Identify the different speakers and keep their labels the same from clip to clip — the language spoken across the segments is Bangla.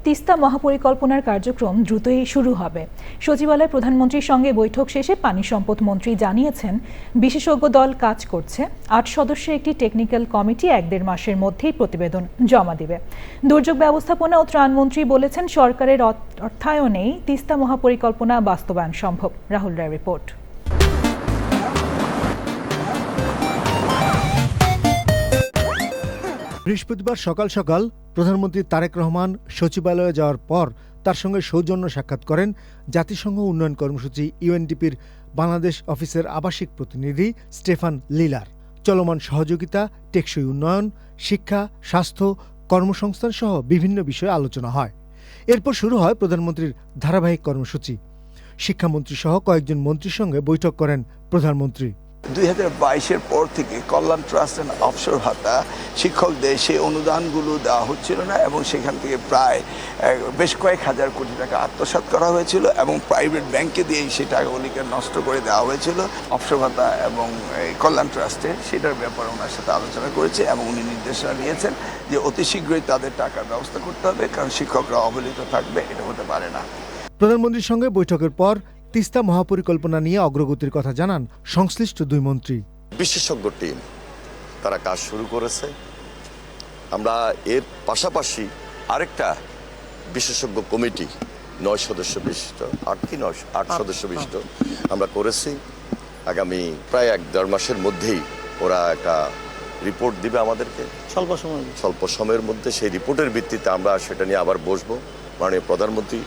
Speaker 1: তিস্তা মহাপরিকল্পনার কার্যক্রম দ্রুতই শুরু হবে। সচিবালয়ে প্রধানমন্ত্রীর সঙ্গে বৈঠক শেষে পানি সম্পদ মন্ত্রী জানিয়েছেন, বিশেষজ্ঞ দল কাজ করছে। ৮ সদস্যের একটি টেকনিক্যাল কমিটি ১-১.৫ মাসের মধ্যেই প্রতিবেদন জমা দিবে। দুর্যোগ ব্যবস্থাপনা ও ত্রাণমন্ত্রী বলেছেন, সরকারের অর্থায়নেই তিস্তা মহাপরিকল্পনা বাস্তবায়ন সম্ভব। রাহুল রায় রিপোর্ট।
Speaker 2: বৃহস্পতিবার সকাল সকাল প্রধানমন্ত্রী তারেক রহমান সচিবালয়ে যাওয়ার পর তার সঙ্গে সৌজন্য সাক্ষাৎ করেন জাতিসংঘ উন্নয়ন কর্মসূচি ইউএনডিপির বাংলাদেশ অফিসের আবাসিক প্রতিনিধি স্টেফান লিলার। চলমান সহযোগিতা, টেকসই উন্নয়ন, শিক্ষা, স্বাস্থ্য, কর্মসংস্থান সহ বিভিন্ন বিষয়ে আলোচনা হয়। এরপর শুরু হয় প্রধানমন্ত্রীর ধারাবাহিক কর্মসূচি। শিক্ষামন্ত্রী সহ কয়েকজন মন্ত্রীর সঙ্গে বৈঠক করেন প্রধানমন্ত্রী।
Speaker 3: 2022-এর পর থেকে কল্যাণ ট্রাস্ট অ্যান্ড অবসর ভাতা শিক্ষকদের সেই অনুদানগুলো দেওয়া হচ্ছিল না এবং সেখান থেকে প্রায় বেশ কয়েক হাজার কোটি টাকা আত্মসাৎ করা হয়েছিল এবং প্রাইভেট ব্যাংকে দিয়েই সেই টাকাগুলিকে নষ্ট করে দেওয়া হয়েছিল। অবসর ভাতা এবং কল্যাণ ট্রাস্টে সেটার ব্যাপারে ওনার সাথে আলোচনা করেছে এবং উনি নির্দেশনা নিয়েছেন যে অতি শীঘ্রই তাদের টাকার ব্যবস্থা করতে হবে, কারণ শিক্ষকরা অবহেলিত থাকবে, এটা হতে পারে না।
Speaker 2: প্রধানমন্ত্রীর সঙ্গে বৈঠকের পর তিস্তা মহাপরিকল্পনা নিয়ে অগ্রগতির কথা জানান সংশ্লিষ্ট দুই মন্ত্রী।
Speaker 4: বিশেষজ্ঞ টিম তারা কাজ শুরু করেছে। আমরা এর পাশাপাশি আরেকটা বিশেষজ্ঞ কমিটি 9 সদস্য বিশিষ্ট 8 সদস্য বিশিষ্ট আমরা করেছি। আগামী প্রায় 1-1.5 মাসের মধ্যেই ওরা একটা রিপোর্ট দিবে আমাদেরকে স্বল্প সময়ের মধ্যে। সেই রিপোর্টের ভিত্তিতে আমরা সেটা নিয়ে আবার বসবো। মাননীয় প্রধানমন্ত্রী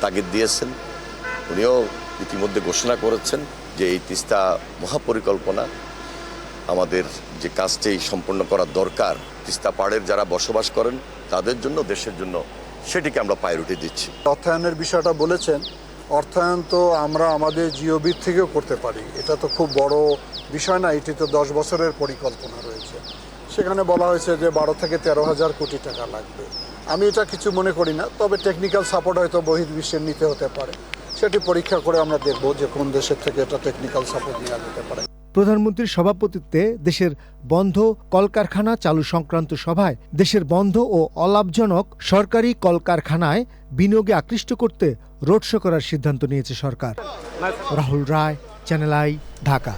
Speaker 4: তাগিদ দিয়েছেন, উনিও ইতিমধ্যে ঘোষণা করেছেন যে এই তিস্তা মহাপরিকল্পনা আমাদের যে কাজটি সম্পন্ন করা দরকার, তিস্তা পাড়ের যারা বসবাস করেন তাদের জন্য, দেশের জন্য, সেটিকে আমরা প্রায়োরিটি দিচ্ছি।
Speaker 5: অর্থায়নের বিষয়টা বলেছেন, অর্থায়ন তো আমরা আমাদের জিওবির থেকেও করতে পারি। এটা তো খুব বড় বিষয় না, এটি তো 10 বছরের পরিকল্পনা রয়েছে। সেখানে বলা হয়েছে যে 12 থেকে 13 হাজার কোটি টাকা লাগবে। আমি এটা কিছু মনে করি না, তবে টেকনিক্যাল সাপোর্ট হয়তো বহির্বিশ্বের নিতে হতে পারে। সেটি পরীক্ষা করে আমরা দেখব যে কোন দেশের থেকে এটা টেকনিক্যাল সাপোর্ট নেওয়া যেতে পারে।
Speaker 2: প্রধানমন্ত্রীর সভাপতিত্বে দেশের বন্ধ কলকারখানা চালু সংক্রান্ত সভায় দেশের বন্ধ ও অলাভজনক সরকারি কলকারখানায় বিনিয়োগে আকৃষ্ট করতে রোড শো করার সিদ্ধান্ত নিয়েছে সরকার। রাহুল রায়, চ্যানেল আই, ঢাকা।